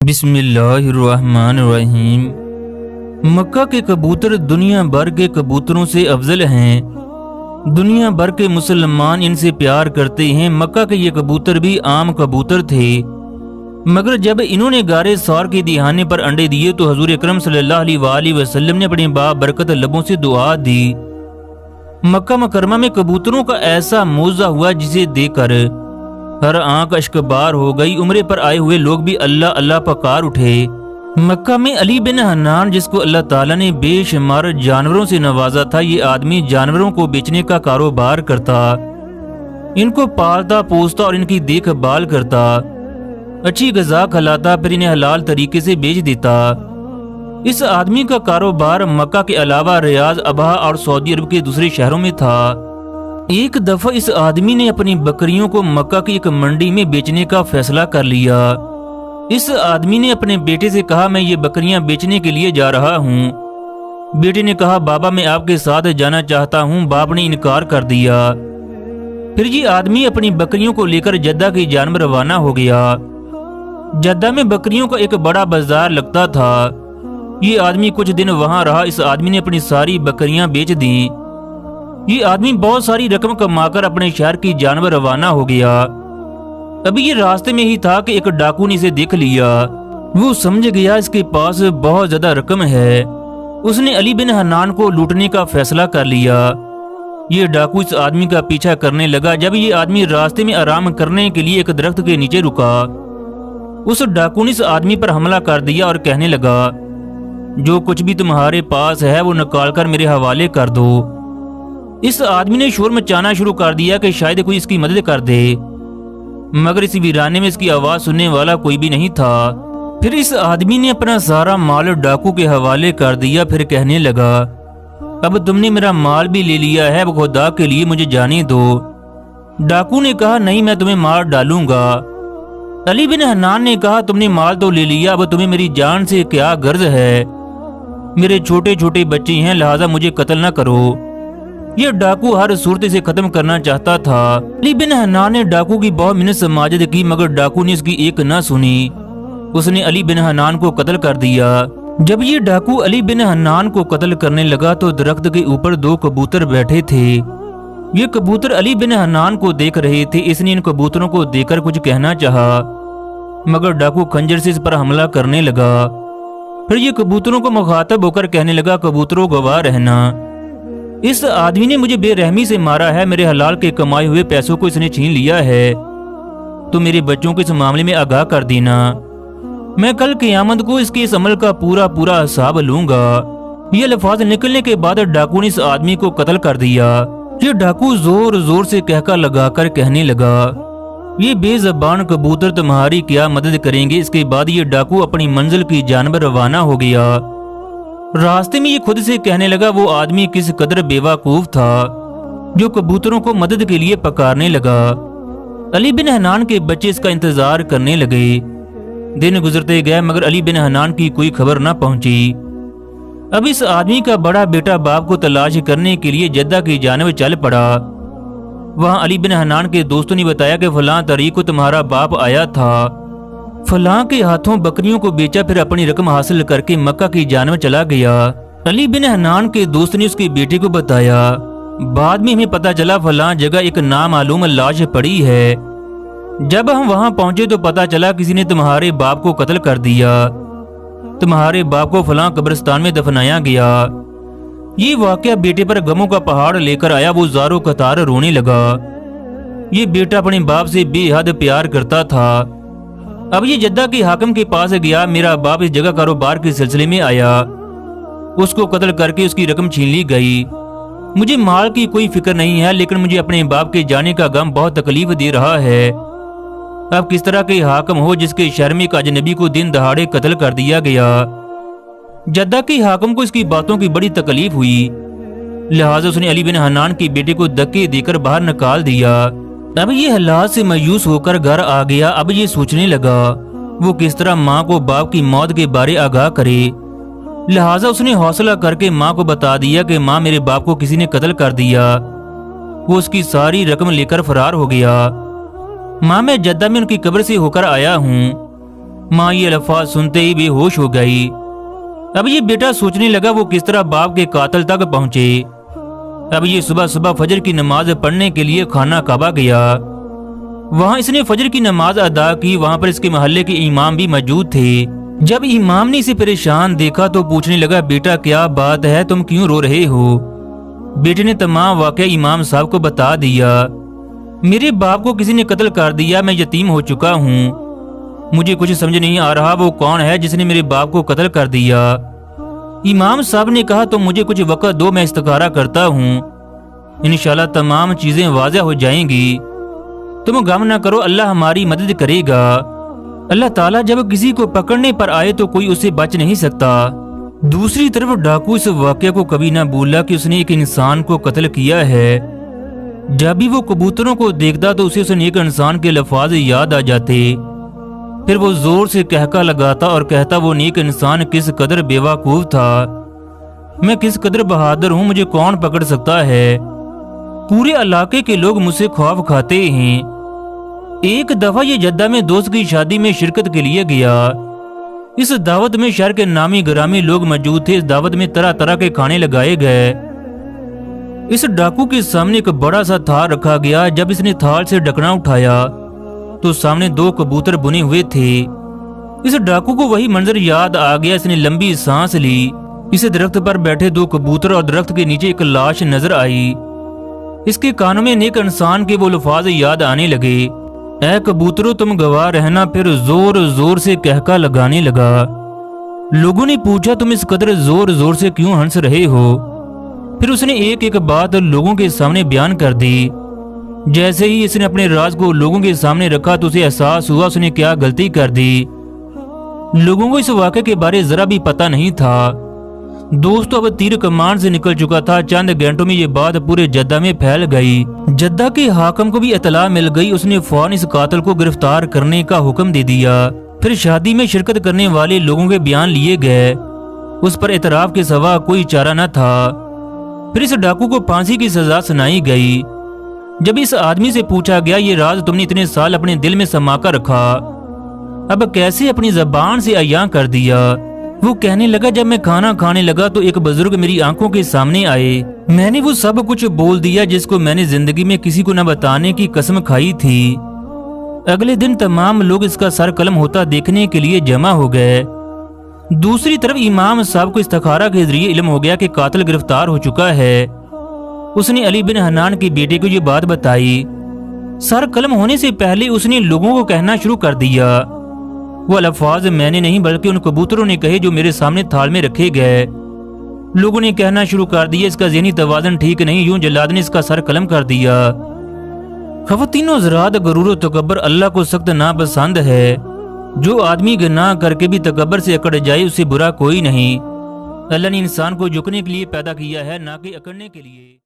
बिस्मिल्लाहिर्रहमानिर्रहीम। मक्का के कबूतर दुनिया भर के कबूतरों से अफजल हैं। दुनिया भर के मुसलमान इनसे प्यार करते हैं। मक्का के ये कबूतर भी आम कबूतर थे, मगर जब इन्होंने गारे सौर के दिहाने पर अंडे दिए तो हजूर अकरम सल्लल्लाहु अलैहि वसल्लम ने अपने बाबरकत लबों से दुआ दी। मक्का मुकरमा में कबूतरों का ऐसा मौजा हुआ जिसे देखकर हर आंख अश्कबार हो गई। उम्रे पर आए हुए लोग भी अल्लाह अल्लाह पकार उठे। मक्का में अली बिन हन्नान, जिसको अल्लाह ताला ने बेशुमार जानवरों से नवाजा था, ये आदमी जानवरों को बेचने का कारोबार करता, इनको पालता पोसता और इनकी देखभाल करता, अच्छी गज़ा खिलाता, फिर इन्हें हलाल तरीके से बेच देता। इस आदमी का कारोबार मक्का के अलावा रियाज, अबहा और सऊदी अरब के दूसरे शहरों में था। एक दफा इस आदमी ने अपनी बकरियों को मक्का की एक मंडी में बेचने का फैसला कर लिया। इस आदमी ने अपने बेटे से कहा, मैं ये बकरियां बेचने के लिए जा रहा हूँ। बेटे ने कहा, बाबा मैं आपके साथ जाना चाहता हूँ। बाप ने इनकार कर दिया। फिर ये आदमी अपनी बकरियों को लेकर जद्दा की जानब रवाना हो गया। जद्दा में बकरियों का एक बड़ा बाजार लगता था। ये आदमी कुछ दिन वहां रहा। इस आदमी ने अपनी सारी बकरियां बेच दी। ये आदमी बहुत सारी रकम कमाकर अपने शहर की जानब रवाना हो गया। अभी ये रास्ते में ही था कि एक डाकू ने इसे देख लिया। वो समझ गया इसके पास बहुत ज्यादा रकम है। उसने अली बिन हन्नान को लूटने का फैसला कर लिया। ये डाकू इस आदमी का पीछा करने लगा। जब ये आदमी रास्ते में आराम करने के लिए एक दरख्त के नीचे रुका, उस डाकू ने इस आदमी पर हमला कर दिया और कहने लगा, जो कुछ भी तुम्हारे पास है वो निकाल कर मेरे हवाले कर दो। इस आदमी ने शोर मचाना शुरू कर दिया कि शायद कोई इसकी मदद कर दे, मगर इस वीराने में इसकी आवाज सुनने वाला कोई भी नहीं था। फिर इस आदमी ने अपना सारा माल डाकू के हवाले कर दिया। फिर कहने लगा, अब तुमने मेरा माल भी ले लिया है, अब खुदा के लिए मुझे जाने दो। डाकू ने कहा, नहीं मैं तुम्हें मार डालूंगा। अली बिन हन्नान ने कहा, तुमने माल तो ले लिया, अब तुम्हें मेरी जान से क्या गर्ज है? मेरे छोटे छोटे बच्चे हैं, लिहाजा मुझे कत्ल न करो। यह डाकू हर सूरत से खत्म करना चाहता था। अली बिन हन्नान ने डाकू की बहुत मिन्नत समाजत की, मगर डाकू ने इसकी एक न सुनी। उसने अली बिन हन्नान को कत्ल कर दिया। जब ये डाकू अली बिन हन्नान को कत्ल करने लगा तो दरख्त के ऊपर दो कबूतर बैठे थे। ये कबूतर अली बिन हन्नान को देख रहे थे। इसने इन कबूतरों को देखकर कुछ कहना चाहा, मगर डाकू खंजर से इस पर हमला करने लगा। फिर ये कबूतरों को मुखातब होकर कहने लगा, कबूतरों गवाह रहना, इस आदमी ने मुझे बेरहमी से मारा है। मेरे हलाल के कमाए हुए पैसों को इसने छीन लिया है। तो मेरे बच्चों को इस मामले में आगाह कर देना। मैं कल क़यामत को इसके इस अमल का पूरा पूरा हिसाब लूंगा। ये अल्फाज निकलने के बाद डाकू ने इस आदमी को कत्ल कर दिया। ये डाकू जोर जोर से कहका लगाकर कहने लगा, ये बेज़बान कबूतर तुम्हारी क्या मदद करेंगे? इसके बाद ये डाकू अपनी मंजिल की जानब रवाना हो गया। रास्ते में ये खुद से कहने लगा, वो आदमी किस कदर बेवकूफ था जो कबूतरों को मदद के लिए पकारने लगा। अली बिन हन्नान के बच्चे इसका इंतजार करने लगे। दिन गुजरते गए, मगर अली बिन हन्नान की कोई खबर न पहुंची। अब इस आदमी का बड़ा बेटा बाप को तलाश करने के लिए जद्दा की जानब चल पड़ा। वहां अली बिन हन्नान के दोस्तों ने बताया कि फलां तारीख को तुम्हारा बाप आया था, फलां के हाथों बकरियों को बेचा, फिर अपनी रकम हासिल करके मक्का की जानब चला गया। अली बिन हन्नान के दोस्त ने उसके बेटे को बताया। बाद में हमें पता चला फलां जगह एक नामालूम लाश पड़ी है। जब हम वहां पहुंचे तो पता चला किसी ने तुम्हारे बाप को कत्ल कर दिया। तुम्हारे बाप को फलां कब्रिस्तान में दफनाया गया। ये वाकया बेटे पर गमों का पहाड़ लेकर आया। वो ज़ारो कतार रोने लगा। ये बेटा अपने बाप से बेहद प्यार करता था। अब ये जद्दा के हाकिम के पास गया। मेरा बाप इस जगह कारोबार के सिलसिले में आया, उसको कत्ल करके उसकी रकम छीन ली गई। मुझे माल की कोई फिक्र नहीं है, लेकिन मुझे अपने बाप के जाने का गम बहुत तकलीफ दे रहा है। अब किस तरह के हाकिम हो जिसके शहर में एक अजनबी को दिन दहाड़े कत्ल कर दिया गया। जद्दा के हाकिम को इसकी बातों की बड़ी तकलीफ हुई, लिहाजा उसने अली बिन हन्नान के बेटे को धक्के देकर बाहर निकाल दिया। अब ये हालात से मायूस होकर घर आ गया। अब ये सोचने लगा वो किस तरह माँ को बाप की मौत के बारे आगाह करे। लिहाजा उसने हौसला करके माँ को बता दिया कि माँ, मेरे बाप को किसी ने कत्ल कर दिया। वो उसकी सारी रकम लेकर फरार हो गया। माँ, मैं जद्दा में उनकी कब्र से होकर आया हूँ। माँ ये अल्फाज सुनते ही बेहोश हो गई। अब ये बेटा सोचने लगा वो किस तरह बाप के कातल तक पहुंचे। अब ये सुबह सुबह फजर की नमाज पढ़ने के लिए खाना काबा गया। वहां इसने फजर की नमाज अदा की। वहां पर इसके मोहल्ले के इमाम भी मौजूद थे। जब इमाम ने इसे परेशान देखा तो पूछने लगा, बेटा क्या बात है, तुम क्यों रो रहे हो? बेटे ने तमाम वाकया इमाम साहब को बता दिया। मेरे बाप को किसी ने कत्ल कर दिया, मैं यतीम हो चुका हूँ। मुझे कुछ समझ नहीं आ रहा वो कौन है जिसने मेरे बाप को कत्ल कर दिया। इमाम साहब ने कहा, तो मुझे कुछ वक्त दो, मैं इस्तिखारा करता हूँ, इंशाल्लाह तमाम चीजें वाज़ेह हो जाएंगी। तुम गम न करो, अल्लाह हमारी मदद करेगा। अल्लाह ताला जब किसी को पकड़ने पर आए तो कोई उसे बच नहीं सकता। दूसरी तरफ डाकू इस वाकये को कभी न भूला कि उसने एक इंसान को कत्ल किया है। जब भी वो कबूतरों को देखता तो उसे उस नेक इंसान के लफ्ज़ याद आ जाते। फिर वो जोर से कहका लगाता और कहता, वो नेक इंसान किस कदर बेवकूफ था, मैं किस कदर बहादुर हूँ, मुझे कौन पकड़ सकता है। पूरे इलाके के लोग मुझसे खौफ खाते हैं। एक दफा ये जद्दा में दोस्त की शादी में शिरकत के लिए गया। इस दावत में शहर के नामी ग्रामी लोग मौजूद थे। इस दावत में तरह तरह के खाने लगाए गए। इस डाकू के सामने एक बड़ा सा थाल रखा गया। जब इसने थाल से ढकना उठाया तो सामने दो कबूतर बुने हुए थे। इस डाकू को वही मंजर याद आ गया। इसने लंबी सांस ली। इस दरख्त पर बैठे दो कबूतर और दरख्त के नीचे एक लाश नजर आई। इसके कानों में नेक इंसान के वो लफ्ज़ याद आने लगे, ऐ कबूतरों तुम गवाह रहना। फिर जोर जोर से कहका लगाने लगा। लोगों ने पूछा, तुम इस कदर जोर जोर से क्यों हंस रहे हो? फिर उसने एक एक बात लोगों के सामने बयान कर दी। जैसे ही इसने अपने राज को लोगों के सामने रखा तो उसे एहसास हुआ उसने क्या गलती कर दी। लोगों को इस वाक़े के बारे जरा भी पता नहीं था। दोस्तों अब तीर कमान से निकल चुका था। चंद घंटों में ये बात पूरे जद्दा में फैल गई। जद्दा के हाकिम को भी इतला मिल गई। उसने फौरन इस कातिल को गिरफ्तार करने का हुक्म दे दिया। फिर शादी में शिरकत करने वाले लोगों के बयान लिए गए। उस पर एतराफ के सिवा कोई चारा न था। फिर इस डाकू को फांसी की सजा सुनाई गई। जब इस आदमी से पूछा गया, ये राज तुमने इतने साल अपने दिल में समा कर रखा, अब कैसे अपनी जबान से अयां कर दिया? वो कहने लगा, जब मैं खाना खाने लगा तो एक बुजुर्ग मेरी आंखों के सामने आए। मैंने वो सब कुछ बोल दिया जिसको मैंने जिंदगी में किसी को न बताने की कसम खाई थी। अगले दिन तमाम लोग इसका सर कलम होता देखने के लिए जमा हो गए। दूसरी तरफ इमाम साहब को इस्तिखारा के जरिए इल्म हो गया कि कातिल गिरफ्तार हो चुका है। उसने अली बिन हनान के बेटे को ये बात बताई। सर कलम होने से पहले उसने लोगों को कहना शुरू कर दिया। वो अल्फाज मैंने नहीं बल्कि उन कबूतरों ने कहे जो मेरे सामने थाल में रखे गए। लोगों ने कहना शुरू कर दिया, इसका ज़हनी तवाज़ुन ठीक नहीं, यूं जल्लाद ने इसका सर कलम कर दिया। ख़वातीन हज़रात, गुरूर और तकब्बर अल्लाह को सख्त नापसंद है। जो आदमी गुनाह करके भी तकब्बर से अकड़ जाए उसे बुरा कोई नहीं। अल्लाह ने इंसान को झुकने के लिए पैदा किया है, ना कि अकड़ने के लिए।